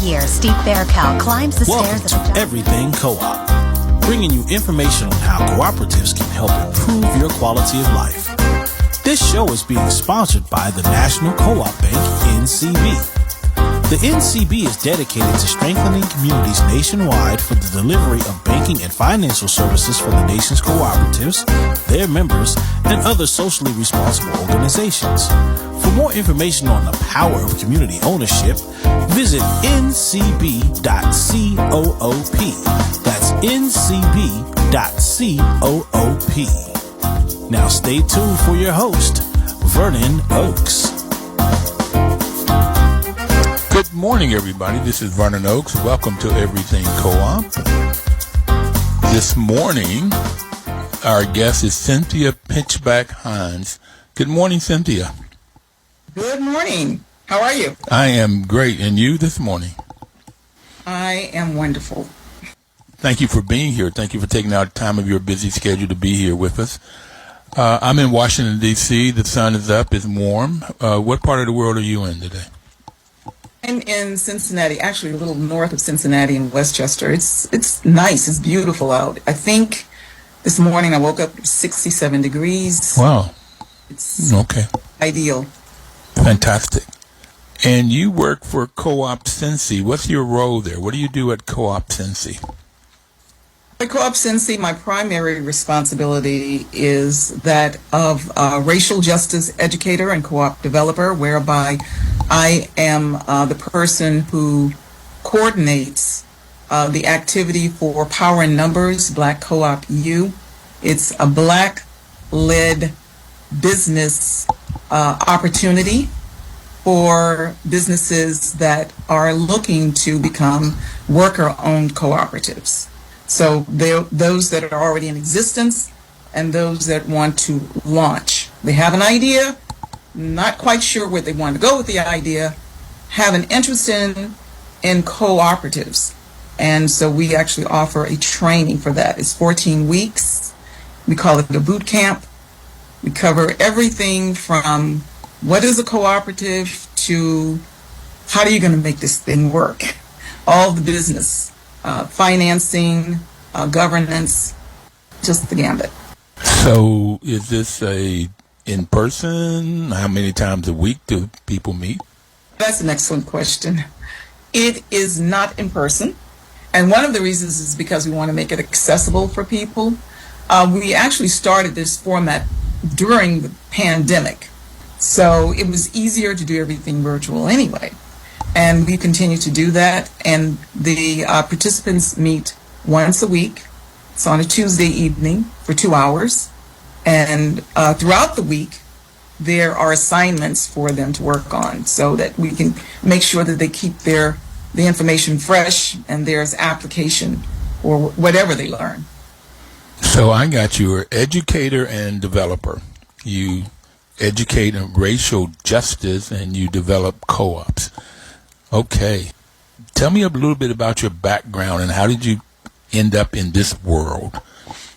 year, Steve Faircow climbs the Welcome stairs of to Everything Co-op, bringing you information on how cooperatives can help improve your quality of life. This show is being sponsored by the National Co-op Bank, NCB. The NCB is dedicated to strengthening communities nationwide for the delivery of banking and financial services for the nation's cooperatives, their members, and other socially responsible organizations. For more information on the power of community ownership, visit ncb.coop. That's ncb.coop. Now stay tuned for your host, Vernon Oakes. Good morning, everybody. This is Vernon Oakes. Welcome to Everything Co-op. This morning, our guest is Cynthia Pinchback-Hines. Good morning, Cynthia. Good morning. How are you? I am great. And you this morning? I am wonderful. Thank you for being here. Thank you for taking out time of your busy schedule to be here with us. I'm in Washington, D.C. The sun is up. It's warm. What part of the world are you in today? I'm in Cincinnati, actually a little north of Cincinnati in Westchester. It's nice. It's beautiful out. I think this morning I woke up 67 degrees. Wow. It's okay. Ideal. Fantastic. And you work for Co-op Cincy. What's your role there? What do you do at Co-op Cincy? At Co-op Cincy, my primary responsibility is that of racial justice educator and co-op developer, whereby I am the person who coordinates the activity for Power in Numbers, Black Co-op U. It's a Black-led business opportunity for businesses that are looking to become worker-owned cooperatives. So those that are already in existence and those that want to launch. They have an idea, not quite sure where they want to go with the idea, have an interest in cooperatives. And so we actually offer a training for that. It's 14 weeks. We call it a bootcamp. We cover everything from what is a cooperative to how are you going to make this thing work? All the business, financing, governance, just the gambit. So is this in person? How many times a week do people meet? That's an excellent question. It is not in person. And one of the reasons is because we want to make it accessible for people. We actually started this format during the pandemic. So it was easier to do everything virtual anyway. And we continue to do that. And the participants meet once a week. It's on a Tuesday evening for 2 hours. And throughout the week, there are assignments for them to work on so that we can make sure that they keep the information fresh and there's application or whatever they learn. So I got you, educator and developer. You educate in racial justice and you develop co-ops. Okay. Tell me a little bit about your background and how did you end up in this world?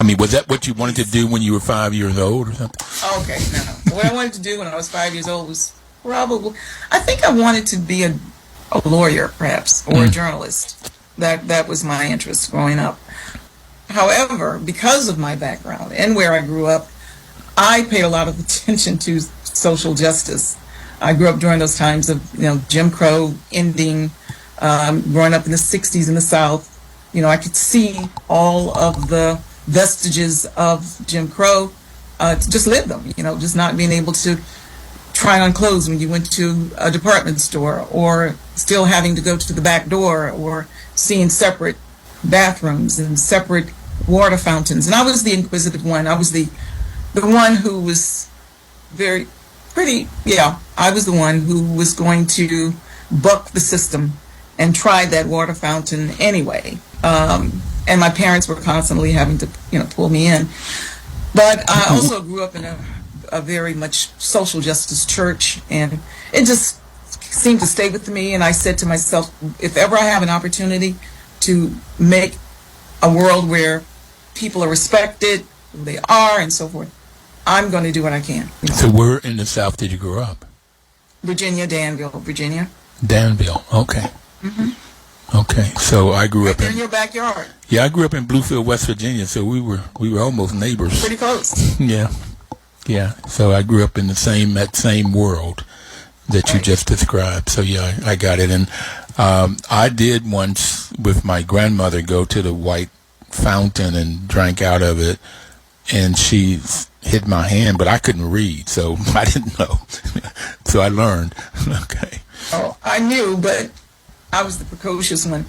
I mean, was that what you wanted to do when you were 5 years old or something? Okay, no. What I wanted to do when I was 5 years old was probably, I think I wanted to be a lawyer, perhaps, or a journalist. That was my interest growing up. However, because of my background and where I grew up, I paid a lot of attention to social justice. I grew up during those times of, Jim Crow ending, growing up in the 60s in the South. I could see all of the vestiges of Jim Crow, just live them, just not being able to try on clothes when you went to a department store or still having to go to the back door or seeing separate bathrooms and separate water fountains. And I was the inquisitive one. I was the one who was I was the one who was going to buck the system and try that water fountain anyway. And my parents were constantly having to, pull me in. But I also grew up in a very much social justice church, and it just seemed to stay with me. And I said to myself, if ever I have an opportunity to make a world where people are respected, who they are, and so forth, I'm going to do what I can. So where in the South did you grow up? Virginia, Danville, Virginia. Danville, okay. Mm-hmm. Okay, so I grew up in your backyard. Yeah, I grew up in Bluefield, West Virginia, so we were almost neighbors. Pretty close. Yeah. So I grew up in that same world that you just described. So yeah, I got it. And I did once with my grandmother go to the white fountain and drank out of it, and she hit my hand, but I couldn't read, so I didn't know. So I learned. Okay. Oh, I knew, but I was the precocious one.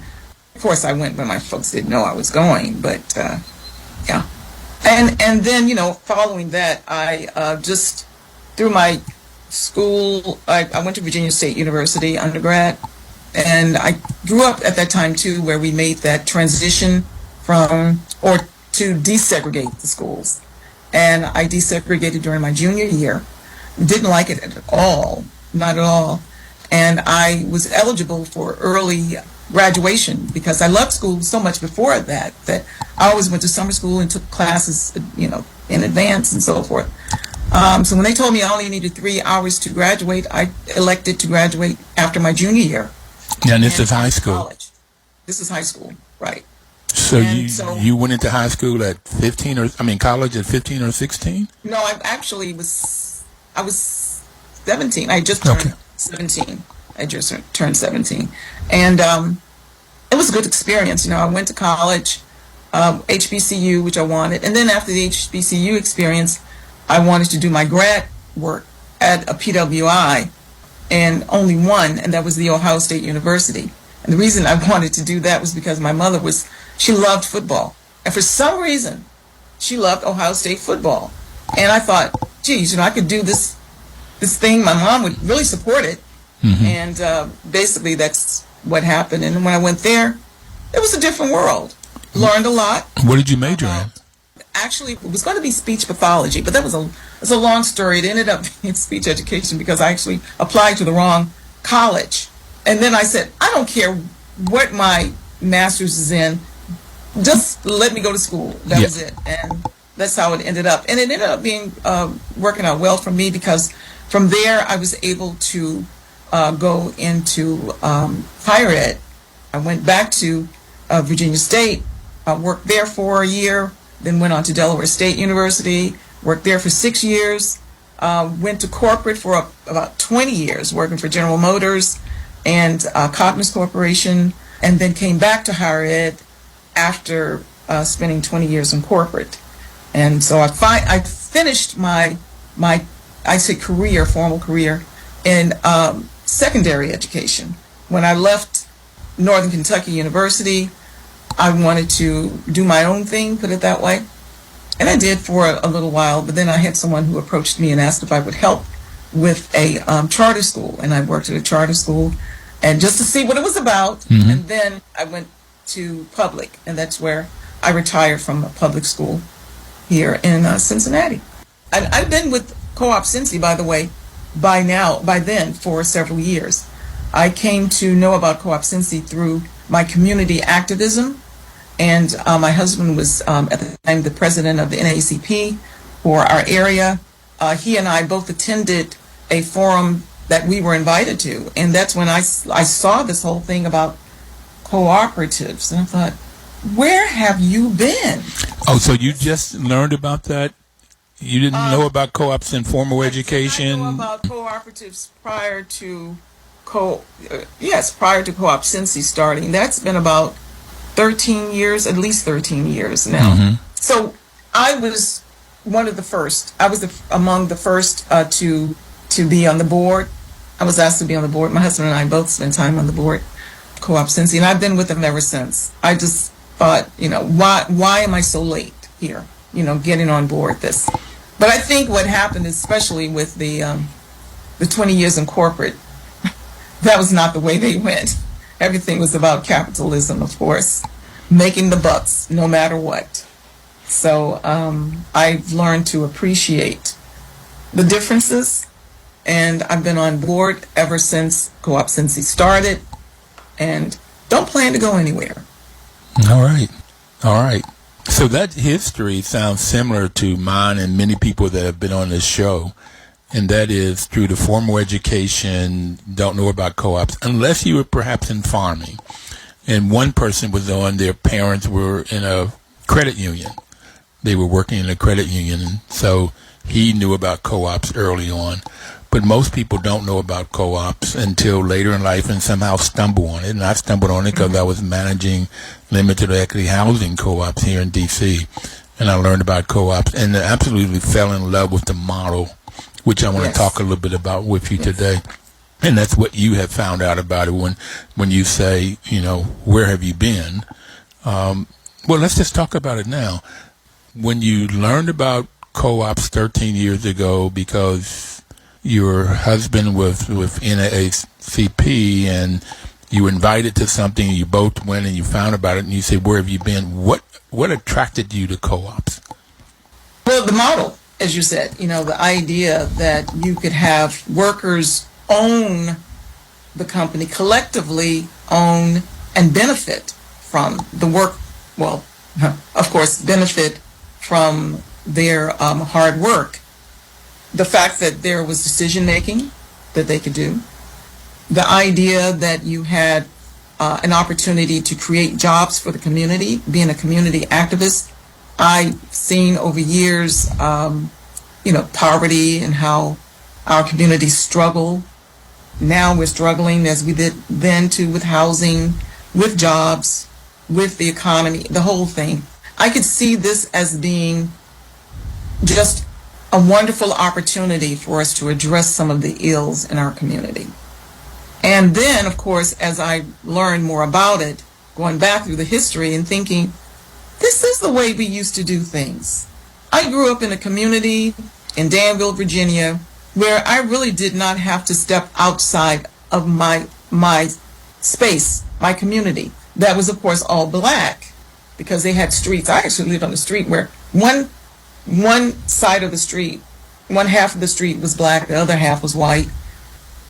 Of course, I went when my folks didn't know I was going, but yeah. And then, following that, I just, through my school, I went to Virginia State University undergrad, and I grew up at that time, too, where we made that transition to desegregate the schools. And I desegregated during my junior year. Didn't like it at all, not at all. And I was eligible for early graduation because I loved school so much before that I always went to summer school and took classes, in advance and so forth. So when they told me I only needed 3 hours to graduate, I elected to graduate after my junior year. Yeah, and this is high school. College. This is high school, right. So you went into high school at 15 college at 15 or 16? No, I was 17. I just turned 17. I just turned 17. And it was a good experience. I went to college, HBCU, which I wanted. And then after the HBCU experience, I wanted to do my grad work at a PWI, and only one, and that was the Ohio State University. And the reason I wanted to do that was because my mother she loved football. And for some reason, she loved Ohio State football. And I thought, geez, I could do this thing. My mom would really support it. Mm-hmm. And basically that's what happened. And when I went there, it was a different world. Learned a lot. What did you major in? Actually, it was going to be speech pathology, but that was a long story. It ended up being speech education because I actually applied to the wrong college. And then I said, I don't care what my master's is in, just let me go to school. That was it. And that's how it ended up. And it ended up being working out well for me because from there I was able to go into higher ed. I went back to Virginia State, worked there for a year, then went on to Delaware State University, worked there for 6 years, went to corporate for about 20 years, working for General Motors and Cotton's Corporation, and then came back to higher ed after spending 20 years in corporate. And so I finished my formal career in secondary education. When I left Northern Kentucky University, I wanted to do my own thing, put it that way. And I did for a little while, but then I had someone who approached me and asked if I would help with a charter school. And I worked at a charter school and just to see what it was about. Mm-hmm. And then I went to public, and that's where I retired from a public school here in Cincinnati. I've been with Co-op Cincy, by the way, by then for several years. I came to know about Co-op Cincy through my community activism, and my husband was at the time the president of the NAACP for our area. He and I both attended a forum that we were invited to, and that's when I saw this whole thing about cooperatives, and I thought, where have you been? Oh, so you just learned about that? You didn't know about co-ops in formal education? I know about cooperatives prior to Co-op Cincy starting. That's been about 13 years, at least 13 years now. Mm-hmm. So I was one of the first. I was among the first to be on the board. I was asked to be on the board. My husband and I both spent time on the board, Co-op Cincy, and I've been with them ever since. I just thought, why am I so late here, getting on board this? But I think what happened, especially with the 20 years in corporate, that was not the way they went. Everything was about capitalism, of course, making the bucks no matter what. So I've learned to appreciate the differences, and I've been on board ever since Co-op Cincy started, and don't plan to go anywhere. All right. So that history sounds similar to mine and many people that have been on this show, and that is through the formal education, don't know about co-ops, unless you were perhaps in farming. And one person was on, their parents were in a credit union. They were working in a credit union, and so he knew about co-ops early on. But most people don't know about co-ops until later in life and somehow stumble on it. And I stumbled on it because I was managing limited equity housing co-ops here in D.C. And I learned about co-ops and absolutely fell in love with the model, which I want to talk a little bit about with you today. And that's what you have found out about it when you say, where have you been? Well, let's just talk about it now. When you learned about co-ops 13 years ago because your husband was with NAACP and you were invited to something, you both went and you found about it and you said, where have you been? What attracted you to co-ops? Well, the model, as you said, the idea that you could have workers own the company, collectively own and benefit from the work, well, of course, benefit from their hard work. The fact that there was decision making that they could do, the idea that you had an opportunity to create jobs for the community, being a community activist. I've seen over years, poverty and how our communities struggle. Now we're struggling as we did then too with housing, with jobs, with the economy, the whole thing. I could see this as being just a wonderful opportunity for us to address some of the ills in our community. And then, of course, as I learned more about it, going back through the history and thinking, this is the way we used to do things. I grew up in a community in Danville, Virginia, where I really did not have to step outside of my space, my community. That was, of course, all black because they had streets. I actually lived on a street where one side of the street, one half of the street was black, the other half was white.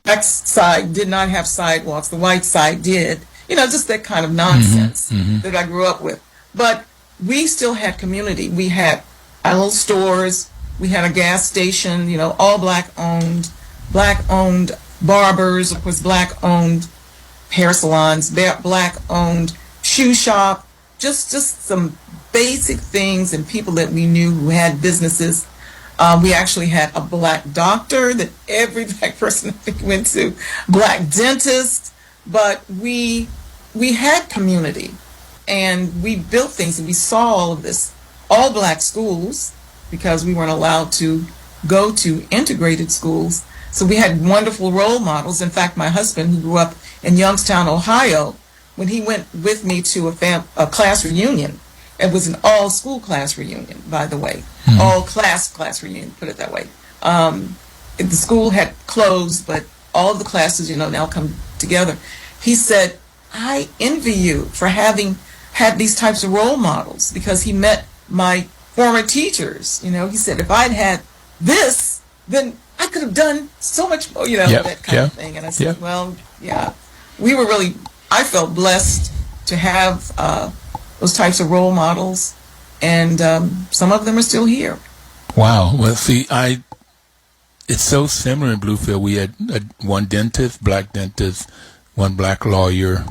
Black side did not have sidewalks, the white side did. Just that kind of nonsense that I grew up with. But we still had community. We had our little stores, we had a gas station, all black-owned barbers, of course, black-owned hair salons, black-owned shoe shop, just some basic things and people that we knew who had businesses. We actually had a black doctor that every black person I think went to, black dentist, but we had community and we built things and we saw all of this. All black schools, because we weren't allowed to go to integrated schools. So we had wonderful role models. In fact, my husband, who grew up in Youngstown, Ohio, when he went with me to a class reunion, it was an all-school class reunion, by the way. All-class reunion, put it that way. The school had closed, but all of the classes, now come together. He said, I envy you for having had these types of role models, because he met my former teachers. He said, if I'd had this, then I could have done so much more, that kind of thing. And I said, I felt blessed to have those types of role models, and some of them are still here. Wow. Well, see, it's so similar in Bluefield. We had one dentist, black dentist, one black lawyer,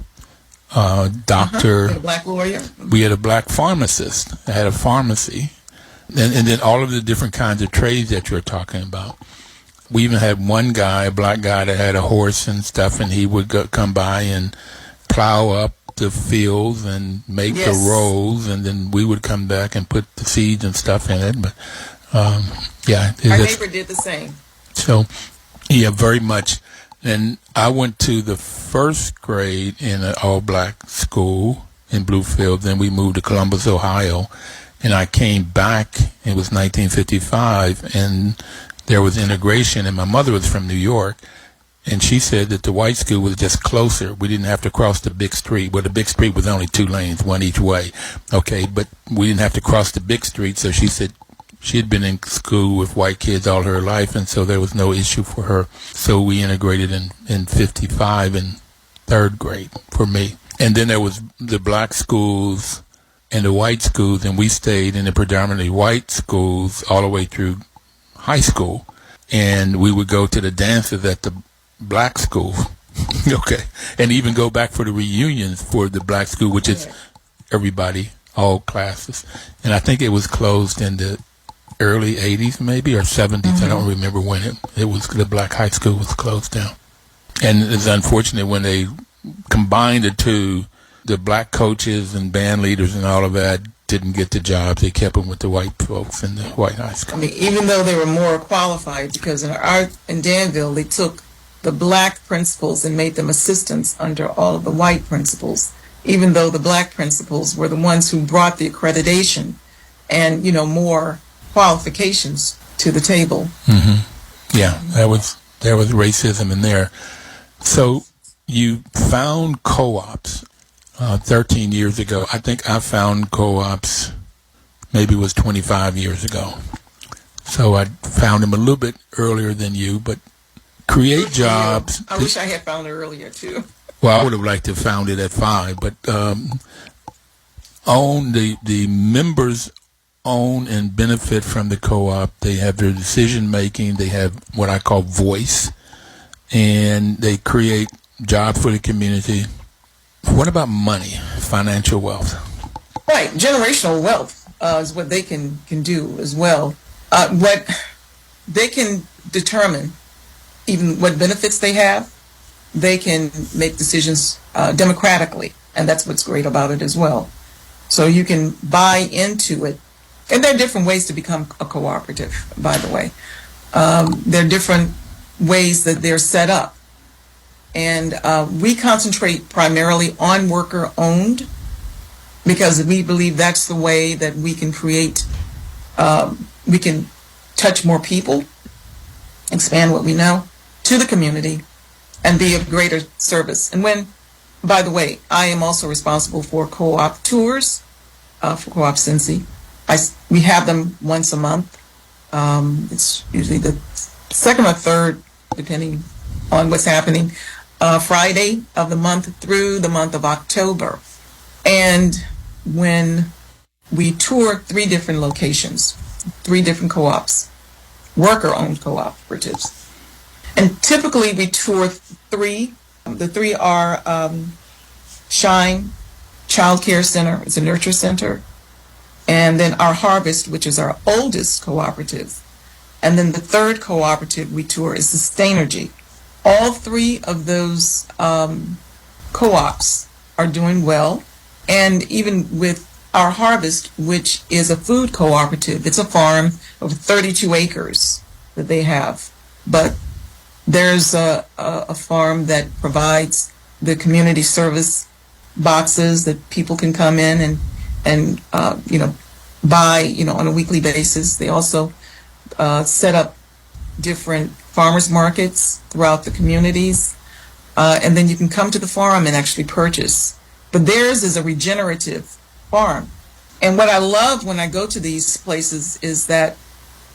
doctor. A black lawyer. We had a black pharmacist. I had a pharmacy. And then all of the different kinds of trades that you're talking about. We even had one guy, a black guy, that had a horse and stuff, and he would come by and plow up the fields and make the rows, and then we would come back and put the seeds and stuff in it. But our neighbor did the same. So, very much. And I went to the first grade in an all-black school in Bluefield. Then we moved to Columbus, Ohio, and I came back. It was 1955, and there was integration. And my mother was from New York, and she said that the white school was just closer. We didn't have to cross the big street. Well, the big street was only 2 lanes, one each way. Okay, but we didn't have to cross the big street. So she said she had been in school with white kids all her life, and so there was no issue for her. So we integrated in 55 in 3rd grade for me. And then there was the black schools and the white schools, and we stayed in the predominantly white schools all the way through high school. And we would go to the dances at the black school. Okay. And even go back for the reunions for the black school, which is everybody, all classes. And I think it was closed in the early 80s maybe, or 70s. I don't remember when it was, the black high school was closed down. And it's unfortunate when they combined the two, the black coaches and band leaders and all of that didn't get the jobs. They kept them with the white folks in the white high school. I mean, even though they were more qualified, because in Danville, they took the black principals and made them assistants under all of the white principals, even though the black principals were the ones who brought the accreditation and, more qualifications to the table. Mm-hmm. Yeah, there was racism in there. So you found co-ops 13 years ago. I think I found co-ops maybe it was 25 years ago. So I found them a little bit earlier than you, but create jobs. I wish I had found it earlier too. Well, I would have liked to have found it at 5, but own the members own and benefit from the co-op. They have their decision making. They have what I call voice, and they create jobs for the community. What about money, financial wealth? Right, generational wealth is what they can do as well. What they can determine, even what benefits they have, they can make decisions democratically, and that's what's great about it as well. So you can buy into it. And there are different ways to become a cooperative, by the way. There are different ways that they're set up. And we concentrate primarily on worker-owned because we believe that's the way that we can create, we can touch more people, expand what we know to the community, and be of greater service. And by the way, I am also responsible for co-op tours for Co-op Cincy. We have them once a month. It's usually the second or third, depending on what's happening, Friday of the month through the month of October. And when we tour 3 different locations, 3 different co-ops, worker-owned cooperatives. And typically we tour 3. The 3 are Shine Child Care Center, it's a nurture center, and then our Harvest, which is our oldest cooperative. And then the 3rd cooperative we tour is Sustainergy. All 3 of those co-ops are doing well. And even with our Harvest, which is a food cooperative, it's a farm of 32 acres that they have. But there's a farm that provides the community service boxes that people can come in and buy, on a weekly basis. They also set up different farmers markets throughout the communities, and then you can come to the farm and actually purchase. But theirs is a regenerative farm. And what I love when I go to these places is that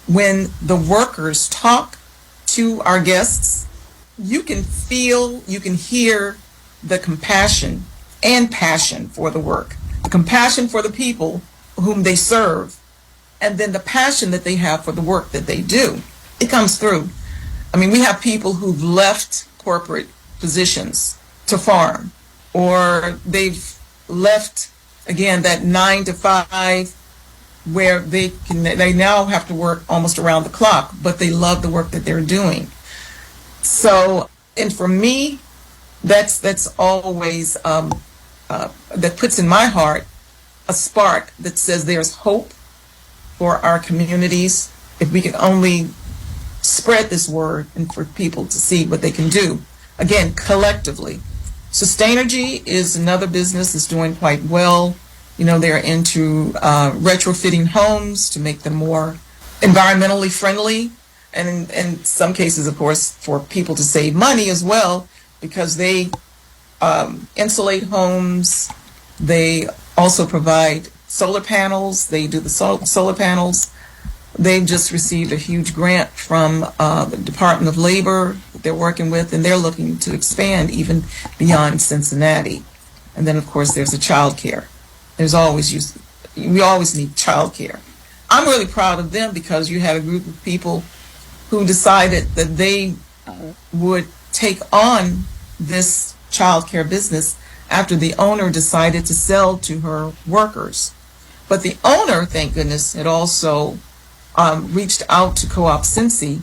when the workers talk to our guests, you can feel, you can hear the compassion and passion for the work, the compassion for the people whom they serve, and then the passion that they have for the work that they do. It comes through. I mean, we have people who've left corporate positions to farm, or they've left, again, that 9 to 5 where they now have to work almost around the clock, but they love the work that they're doing. So, and for me, that's always, that puts in my heart a spark that says there's hope for our communities if we can only spread this word and for people to see what they can do. Again, collectively. Sustainergy is another business that's doing quite well. They're into retrofitting homes to make them more environmentally friendly, and in some cases, of course, for people to save money as well, because they insulate homes. They also provide solar panels. They do the solar panels. They've just received a huge grant from the Department of Labor that they're working with, and they're looking to expand even beyond Cincinnati. And then, of course, there's the child care. We always need child care. I'm really proud of them because you had a group of people who decided that they would take on this child care business after the owner decided to sell to her workers. But the owner, thank goodness, had also reached out to Co-op Cincy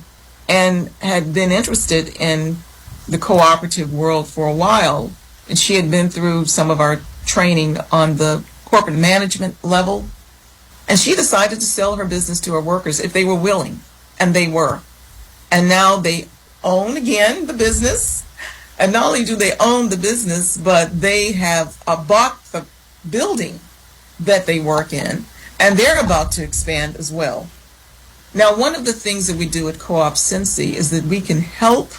and had been interested in the cooperative world for a while. And she had been through some of our training on the corporate management level. And she decided to sell her business to her workers if they were willing. And they were. And now they own again the business. And not only do they own the business, but they have bought the building that they work in. And they're about to expand as well. Now, one of the things that we do at Co-op Cincy is that we can help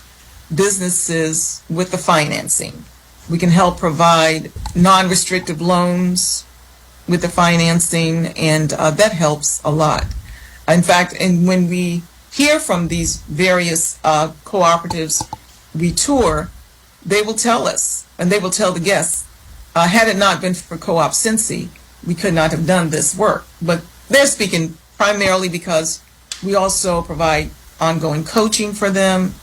businesses with the financing. We can help provide non-restrictive loans with the financing, and that helps a lot. In fact, and when we hear from these various cooperatives we tour, they will tell us, and they will tell the guests, had it not been for Co-op Cincy, we could not have done this work. But they're speaking primarily because we also provide ongoing coaching for them,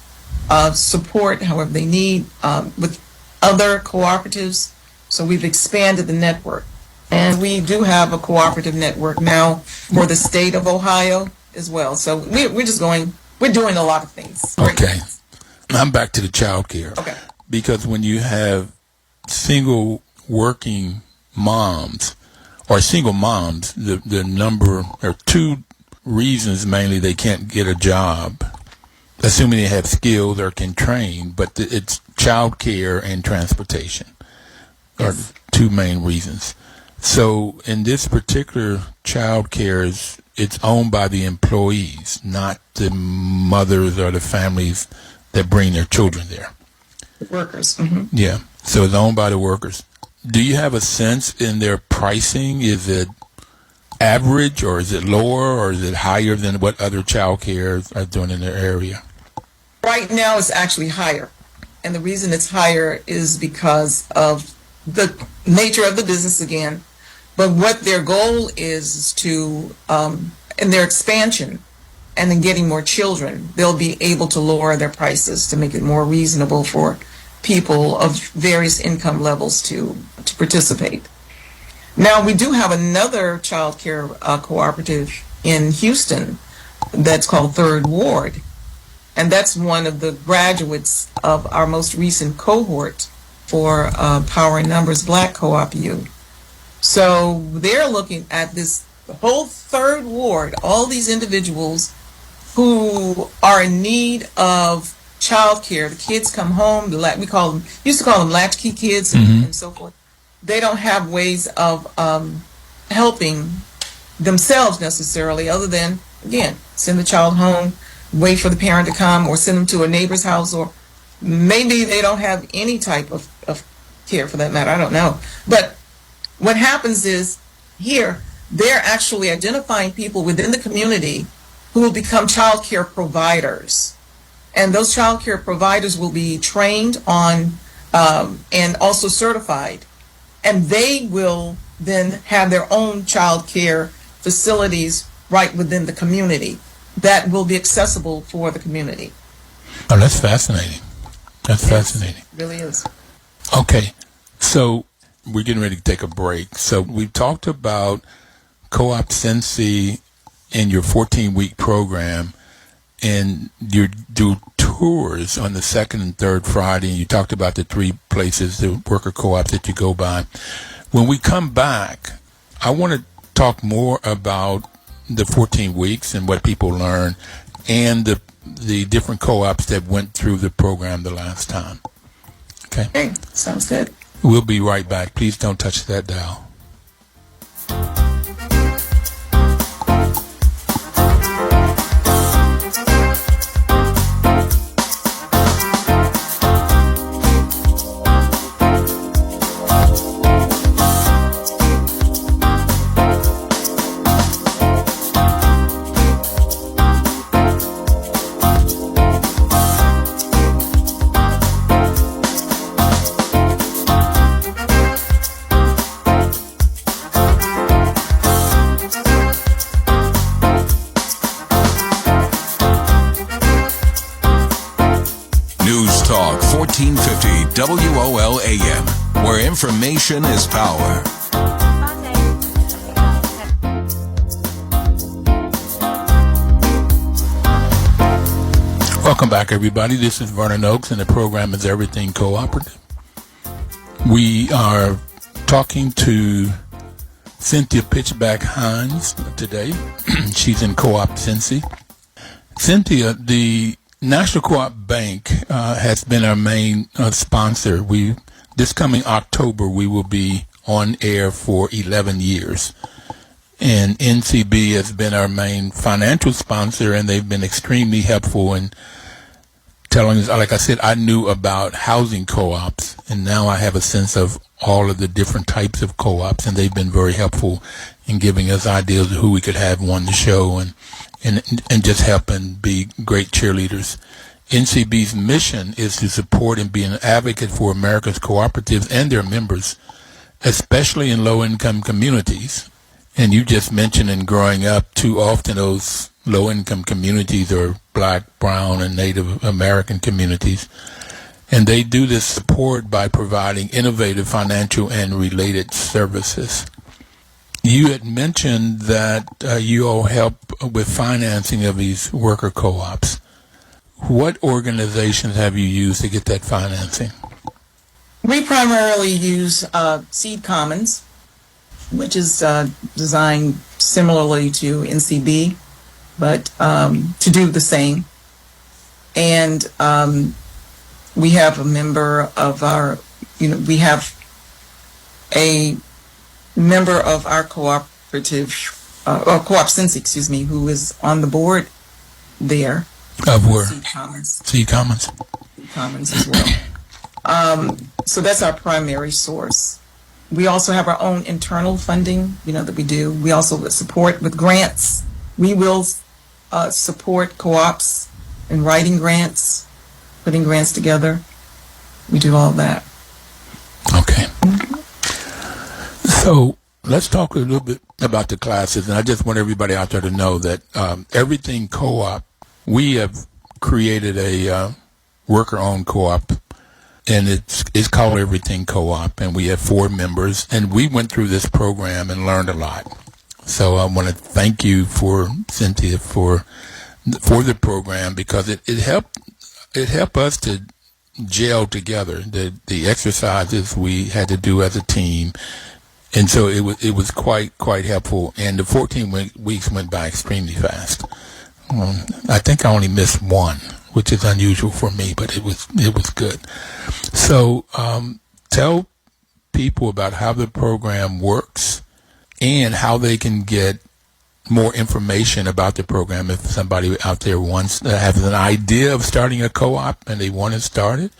support however they need with other cooperatives. So we've expanded the network. And we do have a cooperative network now for the state of Ohio as well. So we're doing a lot of things. Okay. I'm back to the child care. Okay. Because when you have single working moms or single moms, the number, there are two reasons mainly they can't get a job, assuming they have skills or can train, but it's child care and transportation are two main reasons. So in this particular child care, it's owned by the employees, not the mothers or the families that bring their children there. Workers. Mm-hmm. Yeah. So it's owned by the workers. Do you have a sense in their pricing? Is it average, or is it lower, or is it higher than what other child cares are doing in their area? Right now it's actually higher. And the reason it's higher is because of the nature of the business again. But what their goal is to, in their expansion and in getting more children, they'll be able to lower their prices to make it more reasonable for people of various income levels to participate. Now, we do have another child care cooperative in Houston that's called Third Ward. And that's one of the graduates of our most recent cohort for Power in Numbers Black Co-op U. So they're looking at this whole Third Ward, all these individuals who are in need of child care. The kids come home, used to call them latchkey kids and so forth. They don't have ways of helping themselves necessarily other than, again, send the child home, wait for the parent to come, or send them to a neighbor's house, or maybe they don't have any type of care for that matter. I don't know. But what happens is here, they're actually identifying people within the community who will become child care providers. And those child care providers will be trained on and also certified. And they will then have their own child care facilities right within the community that will be accessible for the community. Oh, that's fascinating. That's fascinating. It really is. Okay, so we're getting ready to take a break. So we've talked about Co-op Cincy and your 14-week program, and you do tours on the second and third Friday, and you talked about the three places, the worker co-ops that you go by. When we come back, I want to talk more about the 14 weeks and what people learn, and the different co-ops that went through the program the last time. Okay, sounds good. We'll be right back. Please don't touch that dial. WOLAM, where information is power. Welcome back, everybody. This is Vernon Oaks, and the program is Everything Cooperative. We are talking to Cynthia Pinchback-Hines today. She's in Co-op Cincy. Cynthia, the National Co-op Bank has been our main sponsor. This coming October, we will be on air for 11 years. And NCB has been our main financial sponsor, and they've been extremely helpful in telling us, like I said, I knew about housing co-ops, and now I have a sense of all of the different types of co-ops, and they've been very helpful in giving us ideas of who we could have on the show and just help and be great cheerleaders. NCB's mission is to support and be an advocate for America's cooperatives and their members, especially in low-income communities. And you just mentioned in growing up, too often those low-income communities are Black, Brown, and Native American communities. And they do this support by providing innovative financial and related services. You had mentioned that you all help with financing of these worker co-ops. What organizations have you used to get that financing? We primarily use Seed Commons, which is designed similarly to NCB, but to do the same. And we have a member of our, we have a member of our cooperative, or Co-op Cincy, who is on the board there. Of where? Seed Commons. Seed Commons. Seed Commons as well. So that's our primary source. We also have our own internal funding, that we do. We also support with grants. We will support co-ops in writing grants, putting grants together. We do all that. Okay. So let's talk a little bit about the classes. And I just want everybody out there to know that Everything Co-op, we have created a worker-owned co-op. And it's called Everything Co-op, and we have 4 members, and we went through this program and learned a lot. So I want to thank you for Cynthia for the program, because it helped us to gel together the exercises we had to do as a team, and so it was quite helpful. And the 14 weeks went by extremely fast. I think I only missed one, which is unusual for me, but it was good. So tell people about how the program works and how they can get more information about the program if somebody out there has an idea of starting a co-op and they want to start it.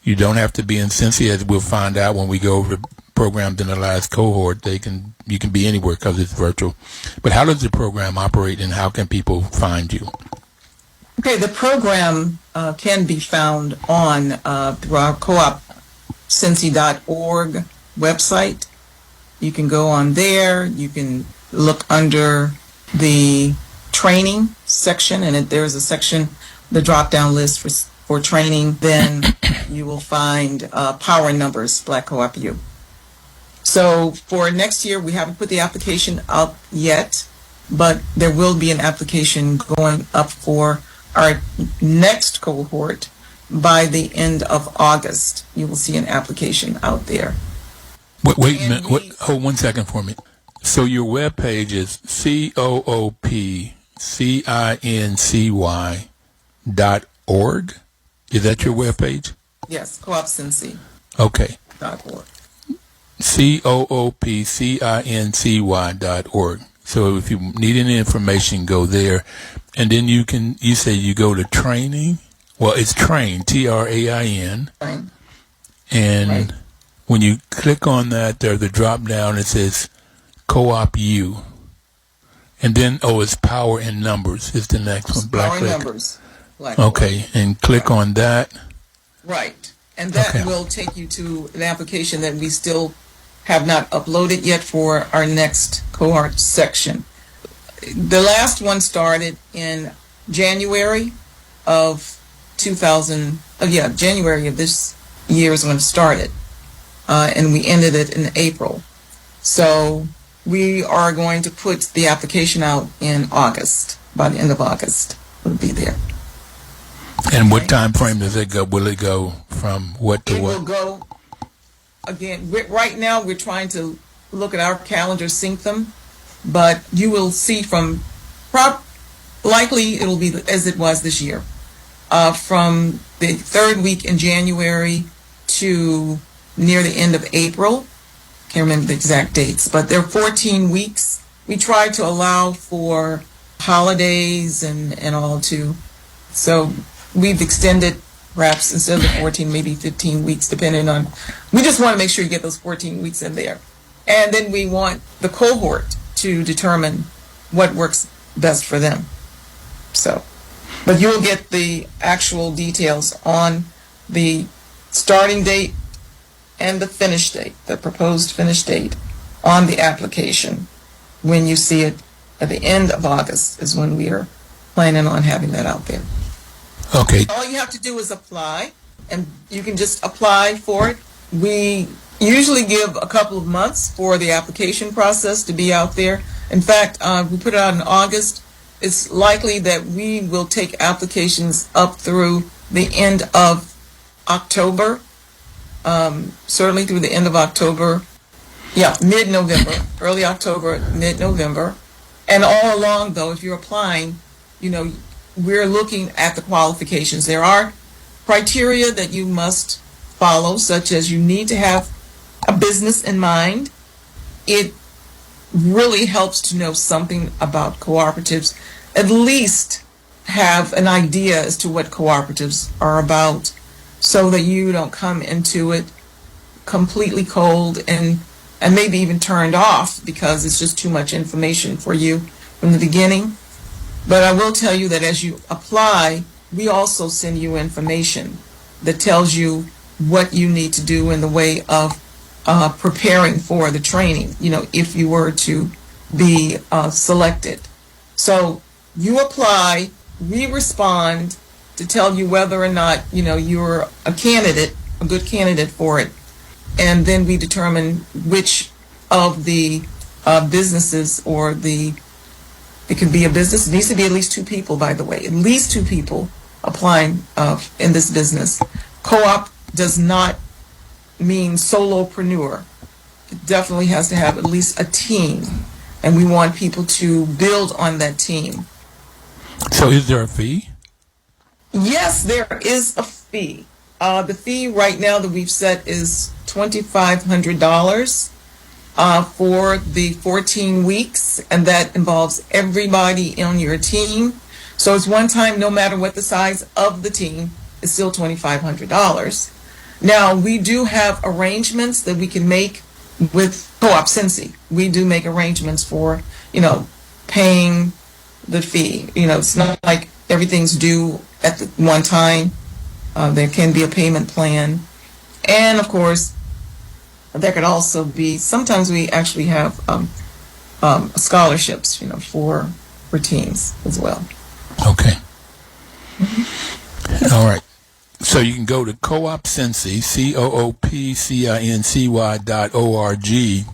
You don't have to be in Cincy, as we'll find out when we go over the programs in the last cohort. You can be anywhere because it's virtual. But how does the program operate, and how can people find you? Okay, the program can be found on through our coopcincy.org website. You can go on there. You can look under the training section, and there's a section, the drop-down list for training. Then you will find power numbers, Black Co-op U. So for next year, we haven't put the application up yet, but there will be an application going up for our next cohort by the end of August. You will see an application out there. Wait a minute. Hold 1 second for me. So your webpage is coopcincy.org? Is that your webpage? Yes, Co-op Cincy. Okay. .org. coopcincy.org. So if you need any information, go there. And then you say you go to training. Well, it's train, TRAIN. Right. And right. When you click on that, there's the drop down, it says Co-op U. And then, it's power and numbers is the next one. Power and numbers. Okay, and click on that. Right. And that will take you to an application that we still have not uploaded yet for our next cohort section. The last one started in January of January of this years when it started, and we ended it in April. So we are going to put the application out in August. By the end of August, it'll be there. And what time frame does it go? Will it go from what to It what? will go, again, right now we're trying to look at our calendar, sync them, but you will see from, likely it'll be as it was this year, from the third week in January to near the end of April. Can't remember the exact dates, but they're 14 weeks. We try to allow for holidays and all too. So we've extended perhaps instead of the 14, maybe 15 weeks, depending on, we just want to make sure you get those 14 weeks in there. And then we want the cohort to determine what works best for them. So, but you'll get the actual details on the starting date and the finish date, the proposed finish date on the application when you see it at the end of August is when we are planning on having that out there. Okay. All you have to do is apply, and you can just apply for it. We usually give a couple of months for the application process to be out there. In fact, we put it out in August. It's likely that we will take applications up through the end of October, certainly through the end of October. Yeah, mid-November, early October, mid-November. And all along, though, if you're applying, we're looking at the qualifications. There are criteria that you must follow, such as you need to have a business in mind. It really helps to know something about cooperatives, at least have an idea as to what cooperatives are about, so that you don't come into it completely cold and maybe even turned off because it's just too much information for you from the beginning. But I will tell you that as you apply, we also send you information that tells you what you need to do in the way of preparing for the training, if you were to be selected. So you apply, we respond to tell you whether or not, you're a candidate, a good candidate for it. And then we determine which of the businesses it can be a business. It needs to be at least two people, by the way, at least two people applying in this business. Co-op does not mean solopreneur. It definitely has to have at least a team, and we want people to build on that team. So is there a fee? Yes, there is a fee. The fee right now that we've set is $2,500 for the 14 weeks, and that involves everybody on your team. So it's one time, no matter what the size of the team, it's still $2,500. Now, we do have arrangements that we can make with Co-op Cincy. We do make arrangements for, paying the fee. It's not like everything's due at the one time. There can be a payment plan. And, of course, there could also be, sometimes we actually have scholarships, for teams as well. Okay. All right. So you can go to Co-op Cincy, COOPCINCY.org,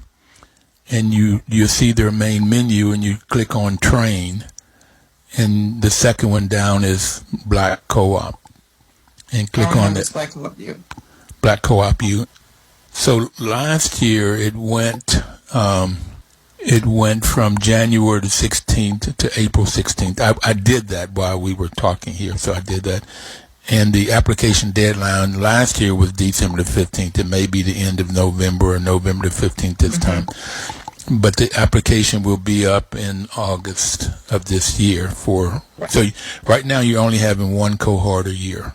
and you see their main menu, and you click on Train, and the second one down is Black Co-op, and click on that. Black Co-op U. Black Co-op U. So last year it went from January the 16th to April 16th. I did that while we were talking here, so I did that. And the application deadline last year was December the 15th. It may be the end of November or November the 15th this time. But the application will be up in August of this year so right now you're only having one cohort a year.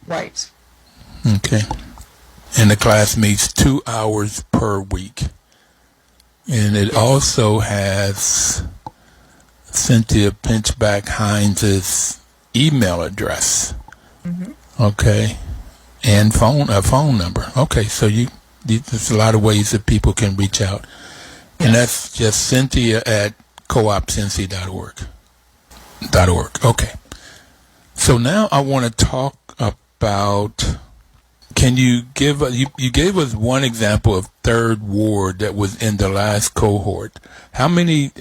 Right. Okay. And the class meets 2 hours per week. And it also has Cynthia Pinchback-Hines' email address. Okay. And a phone number. Okay, so there's a lot of ways that people can reach out. And that's just Cynthia at coopcincy.org. .org. Okay. So now I want to talk about Can you give you gave us one example of third ward that was in the last cohort? How many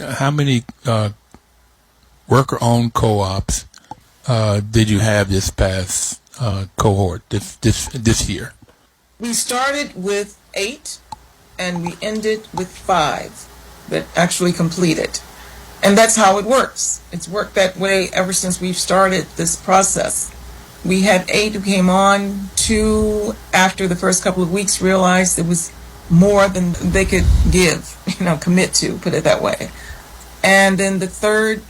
worker-owned co-ops did you have this past cohort this year? We started with 8 and we ended with 5 that actually completed. And that's how it works. It's worked that way ever since we've started this process. We had 8 who came on. 2, after the first couple of weeks, realized it was more than they could give, commit to, put it that way. And then the third,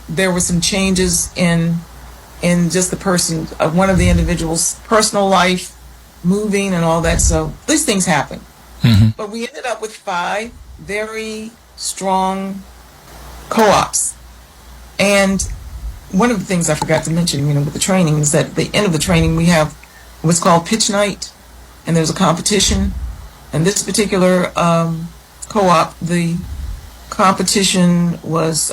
there were some changes in just the person, one of the individuals' personal life, moving and all that. So these things happen. Mm-hmm. But we ended up with 5 very strong co-ops. And one of the things I forgot to mention, with the training is that at the end of the training we have what's called pitch night, and there's a competition. And this particular co-op, the competition was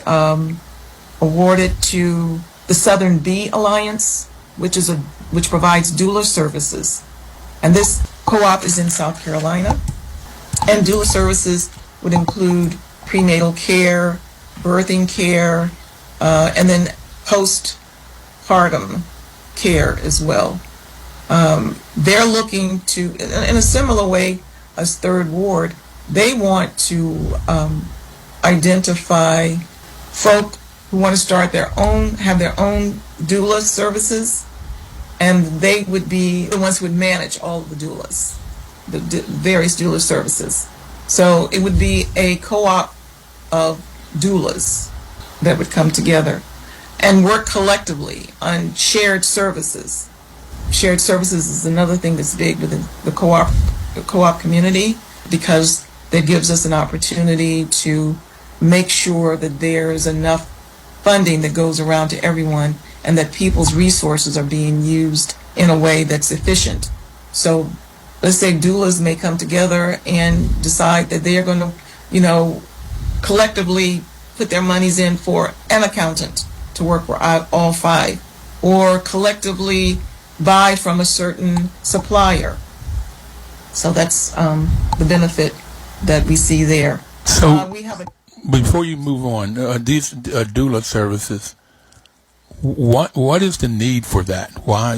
awarded to the Southern Bee Alliance, which provides doula services. And this co-op is in South Carolina. And doula services would include prenatal care, birthing care, and then postpartum care as well. They're looking to, in a similar way as Third Ward, they want to identify folk who want to start have their own doula services, and they would be the ones who would manage all of the doulas, the various doula services. So it would be a co-op of doulas that would come together and work collectively on shared services. Shared services is another thing that's big within the co-op community, because that gives us an opportunity to make sure that there's enough funding that goes around to everyone and that people's resources are being used in a way that's efficient. So let's say doulas may come together and decide that they are going to, collectively put their monies in for an accountant to work for all 5, or collectively buy from a certain supplier. So that's the benefit that we see there. So we have before you move on, these doula services, what is the need for that? Why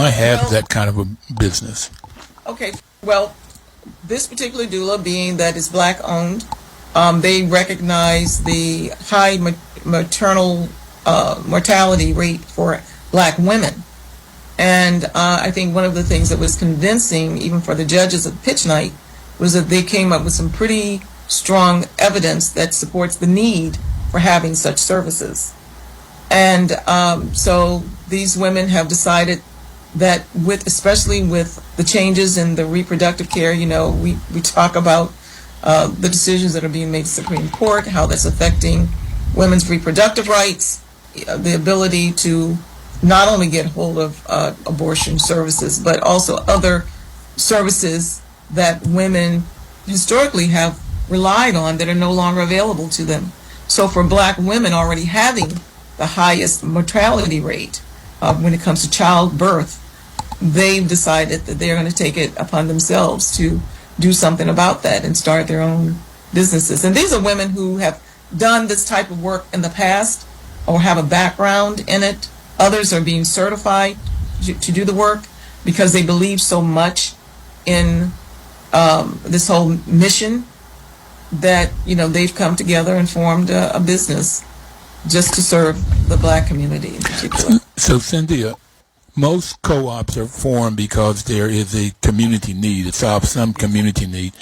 have that kind of a business? Okay, well, this particular doula, being that it's Black owned, they recognize the high maternal mortality rate for Black women. And I think one of the things that was convincing, even for the judges at pitch night, was that they came up with some pretty strong evidence that supports the need for having such services. And so these women have decided that especially with the changes in the reproductive care, we talk about the decisions that are being made to the Supreme Court, how that's affecting women's reproductive rights, the ability to not only get hold of abortion services, but also other services that women historically have relied on that are no longer available to them. So for Black women already having the highest mortality rate when it comes to childbirth, they've decided that they're going to take it upon themselves to do something about that and start their own businesses. And these are women who have done this type of work in the past or have a background in it. Others are being certified to do the work because they believe so much in this whole mission that, they've come together and formed a business just to serve the Black community in particular. So Cynthia, most co-ops are formed because there is a community need. It solves some community need.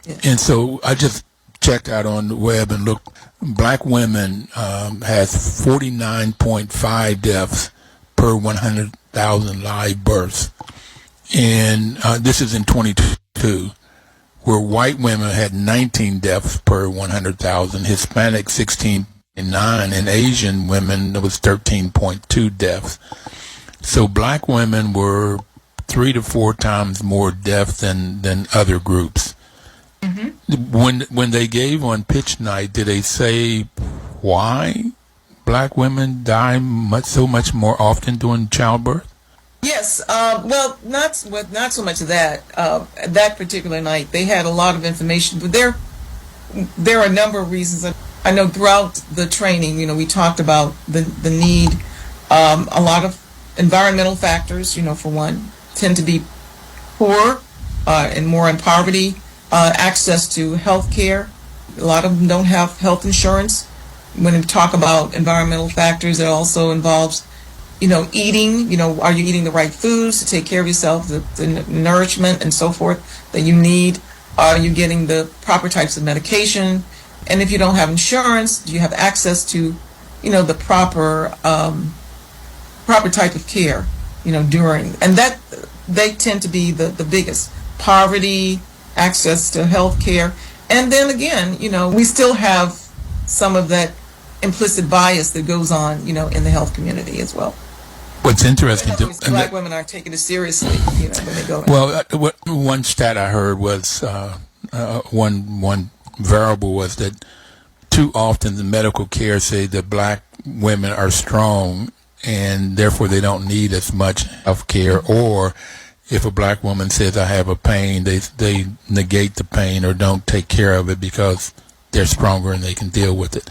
Yes. And so I just checked out on the web and looked. Black women has 49.5 deaths per 100,000 live births. And this is in 22, where white women had 19 deaths per 100,000, Hispanic 16.9, and Asian women, there was 13.2 deaths. So Black women were 3 to 4 times more deaf than other groups. Mm-hmm. When they gave on pitch night, did they say why Black women die so much more often during childbirth? Yes, well, not so much of that. That particular night, they had a lot of information, but there are a number of reasons. I know throughout the training, we talked about the need. A lot of environmental factors, for one, tend to be poor and more in poverty. Access to health care. A lot of them don't have health insurance. When we talk about environmental factors, it also involves eating, are you eating the right foods to take care of yourself, the nourishment and so forth that you need? Are you getting the proper types of medication? And if you don't have insurance, do you have access to, the proper type of care, during? And that, they tend to be the biggest. Poverty, access to health care. And then again, we still have some of that implicit bias that goes on, in the health community as well. What's interesting, Black women aren't taking it seriously, when they go. Well, one stat I heard was one variable was that too often the medical care say that black women are strong and therefore they don't need as much health care. Or if a black woman says I have a pain, they negate the pain or don't take care of it because they're stronger and they can deal with it.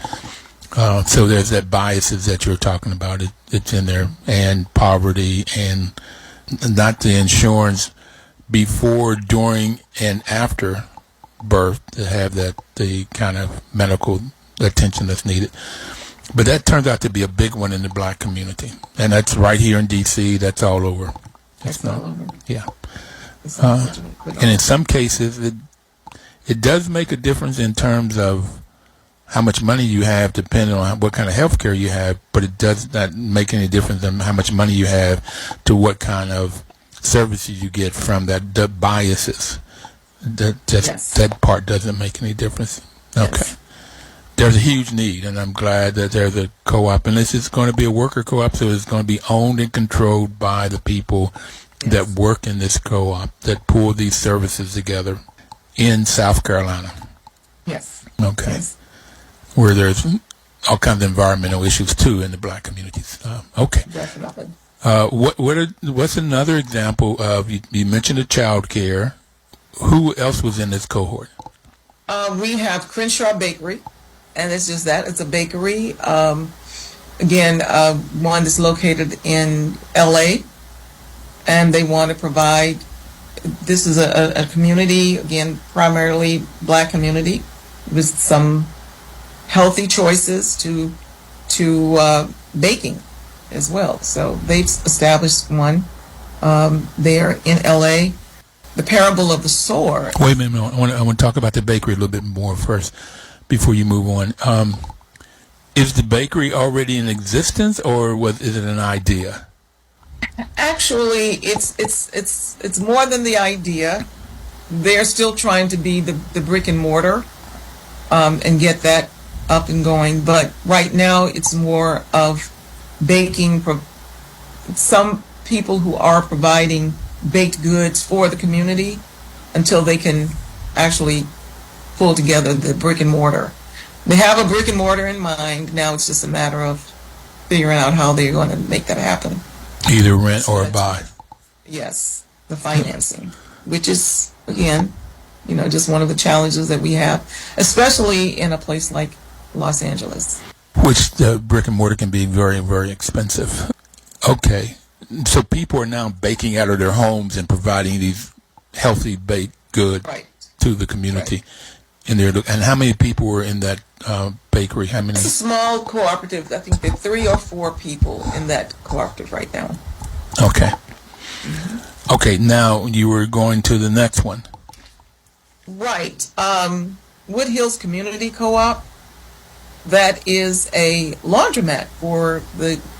So there's that biases that you're talking about. It's in there, and poverty, and not the insurance before, during, and after birth to have the kind of medical attention that's needed. But that turns out to be a big one in the black community, and that's right here in D.C. That's all over. That's all over. Yeah. And in some cases, it does make a difference in terms of how much money you have, depending on what kind of health care you have, but it does not make any difference in how much money you have to what kind of services you get from that. The biases, that part doesn't make any difference. Okay. Yes. There's a huge need, and I'm glad that there's a co-op, and this is going to be a worker co-op, so it's going to be owned and controlled by the people that work in this co-op, that pull these services together in South Carolina. Yes. Okay. Yes. Where there's all kinds of environmental issues too in the black communities. Okay. Definitely. What's another example of, you mentioned the child care. Who else was in this cohort? We have Crenshaw Bakery, and it's just that. It's a bakery. Again, one that's located in L.A., and they want to provide, this is a community, again, primarily black community, with some healthy choices to baking as well. So they've established one there in LA. The Parable of the Sower. Wait a minute. I want to talk about the bakery a little bit more first before you move on. Is the bakery already in existence, or is it an idea? Actually, it's more than the idea. They're still trying to be the brick and mortar and get that up and going, but right now it's more of baking. Some people who are providing baked goods for the community until they can actually pull together the brick and mortar. They have a brick and mortar in mind. Now it's just a matter of figuring out how they're going to make that happen. Either rent or buy. Yes, the financing, which is, again, just one of the challenges that we have, especially in a place like Los Angeles. Which the brick and mortar can be very, very expensive. Okay. So people are now baking out of their homes and providing these healthy baked goods to the community. Right. And how many people were in that bakery? How many? It's a small cooperative. I think there are 3 or 4 people in that cooperative right now. Okay. Mm-hmm. Okay, now you were going to the next one. Right. Wood Hills Community Co-op. That is a laundromat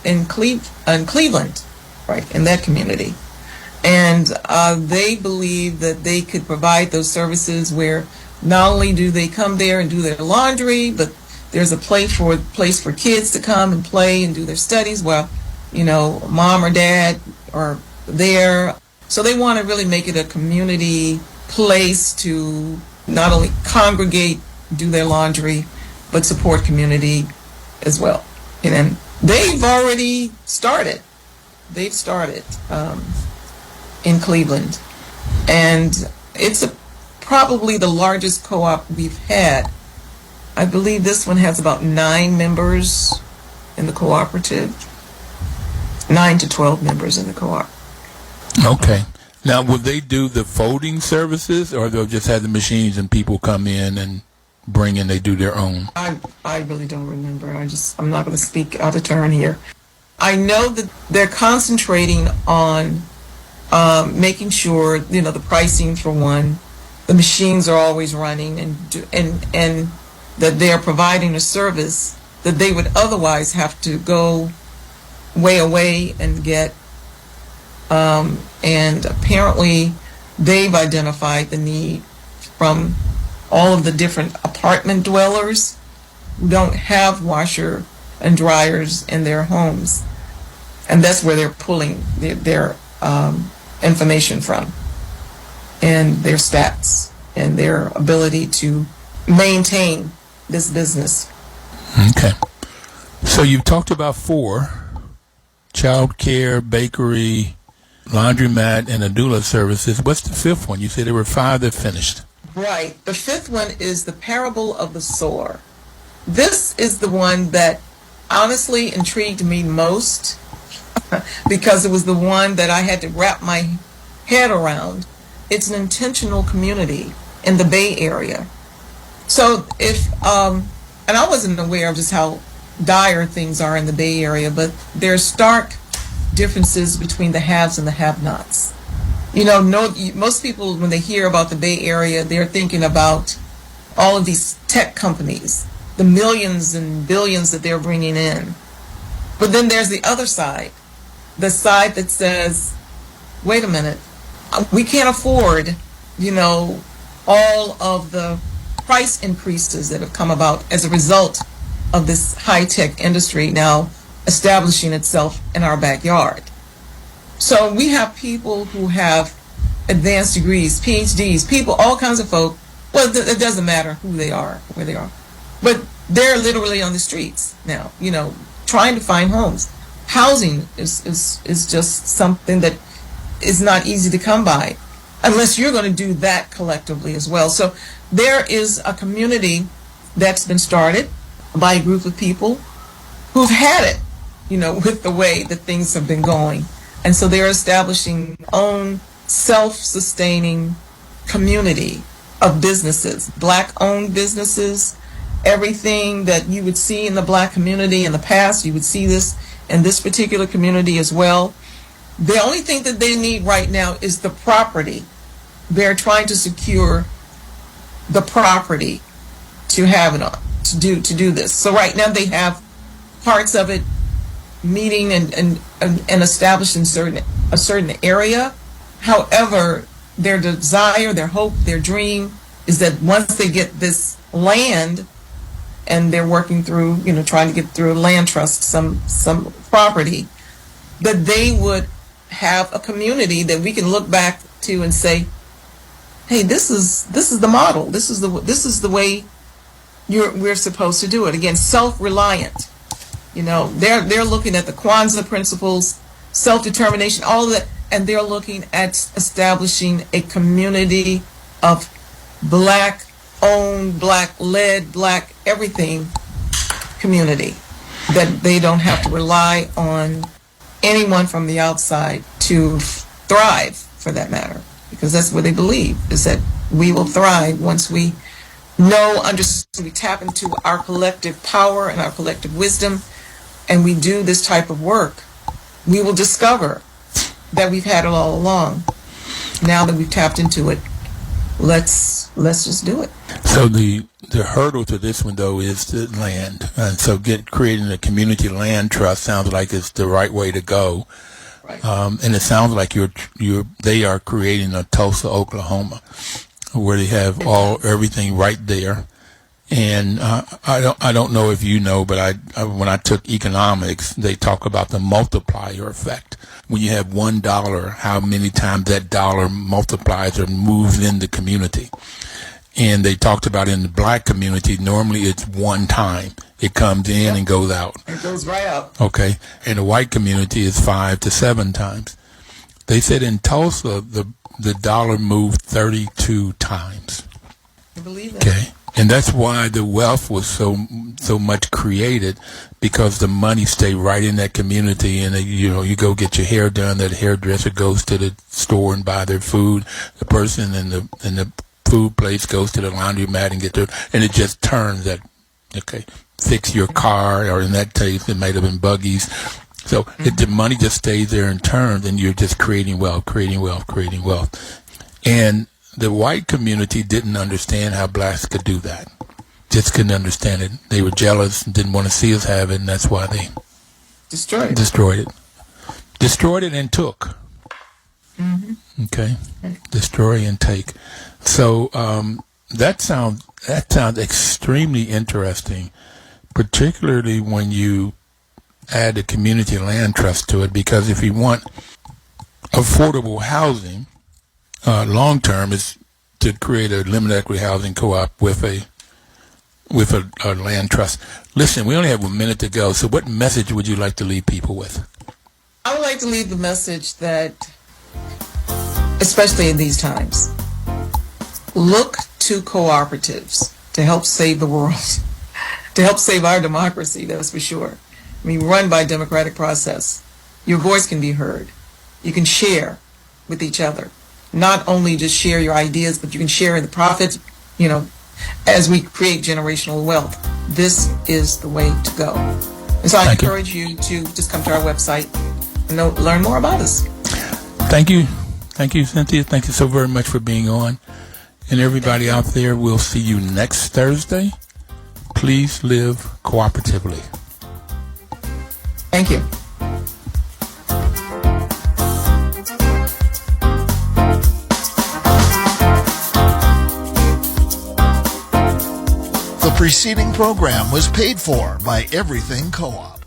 in Cleveland, right, in that community. And they believe that they could provide those services where not only do they come there and do their laundry, but there's a place for kids to come and play and do their studies while, mom or dad are there. So they want to really make it a community place to not only congregate, do their laundry, but support community as well. And they've already started. they've started in Cleveland, and it's probably the largest co-op we've had. I believe this one has about 9 members in the cooperative, 9 to 12 members in the co-op. Okay. Now, will they do the folding services, or they'll just have the machines and people come in and bring in, they do their own? I really don't remember. I'm not going to speak out of turn here. I know that they're concentrating on making sure, the pricing for one, the machines are always running, and that they are providing a service that they would otherwise have to go way away and get. And apparently they've identified the need from all of the different apartment dwellers who don't have washer and dryers in their homes. And that's where they're pulling their information from, and their stats and their ability to maintain this business. Okay. So you've talked about 4: child care, bakery, laundromat, and a doula services. What's the 5th one? You said there were 5 that finished. Right. The 5th one is the parable of the sower. This is the one that honestly intrigued me most because it was the one that I had to wrap my head around. It's an intentional community in the Bay Area. So and I wasn't aware of just how dire things are in the Bay Area, but there's stark differences between the haves and the have-nots. Most people, when they hear about the Bay Area, they're thinking about all of these tech companies, the millions and billions that they're bringing in. But then there's the other side, the side that says, wait a minute, we can't afford, all of the price increases that have come about as a result of this high-tech industry now establishing itself in our backyard. So we have people who have advanced degrees, PhDs, people, all kinds of folk. Well, it doesn't matter who they are, where they are. But they're literally on the streets now, trying to find homes. Housing is just something that is not easy to come by unless you're going to do that collectively as well. So there is a community that's been started by a group of people who've had it, with the way that things have been going. And so they're establishing their own self-sustaining community of businesses, Black-owned businesses. Everything that you would see in the Black community in the past, you would see this in this particular community as well. The only thing that they need right now is the property. They're trying to secure the property to have it on, to do this. So right now they have parts of it meeting and established in a certain area. However, their desire, their hope, their dream is that once they get this land, and they're working through, trying to get through a land trust, some property, that they would have a community that we can look back to and say, hey, this is the model. This is the way we're supposed to do it. Again, self-reliant. They're looking at the Kwanzaa principles, self-determination, all of that, and they're looking at establishing a community of Black-owned, Black-led, Black everything community, that they don't have to rely on anyone from the outside to thrive, for that matter, because that's what they believe, is that we will thrive once we understand, we tap into our collective power and our collective wisdom, and we do this type of work. We will discover that we've had it all along. Now that we've tapped into it, let's just do it. So the hurdle to this one, though, is the land. And so creating a community land trust sounds like it's the right way to go. Right. And it sounds like they are creating a Tulsa, Oklahoma, where they have everything right there. And I don't know if you know, but when I took economics, they talk about the multiplier effect. When you have $1, how many times that dollar multiplies or moves in the community. And they talked about in the black community, normally it's one time. It comes in and goes out. It goes right out. Okay. In the white community, it's 5 to 7 times. They said in Tulsa, the dollar moved 32 times. I believe that. Okay. And that's why the wealth was so much created, because the money stayed right in that community. And you go get your hair done, that hairdresser goes to the store and buy their food. The person in the food place goes to the laundromat and get their, and it just turns that. Okay, fix your car, or in that case, it might have been buggies. So the money just stays there and turns, and you're just creating wealth. And the white community didn't understand how blacks could do that. Just couldn't understand it. They were jealous and didn't want to see us have it, and that's why they destroyed it and took. Mm-hmm. Okay, destroy and take. So that sounds extremely interesting, particularly when you add a community land trust to it, because if you want affordable housing, long term is to create a limited equity housing co-op with a land trust. Listen, we only have a minute to go, so what message would you like to leave people with? I would like to leave the message that, especially in these times, look to cooperatives to help save the world, to help save our democracy, that's for sure. I mean, run by democratic process. Your voice can be heard. You can share with each other. Not only just share your ideas, but you can share in the profits, as we create generational wealth. This is the way to go. And so I encourage you to just come to our website and learn more about us. Thank you. Thank you, Cynthia. Thank you so very much for being on. And everybody out there, we'll see you next Thursday. Please live cooperatively. Thank you. The preceding program was paid for by Everything Co-op.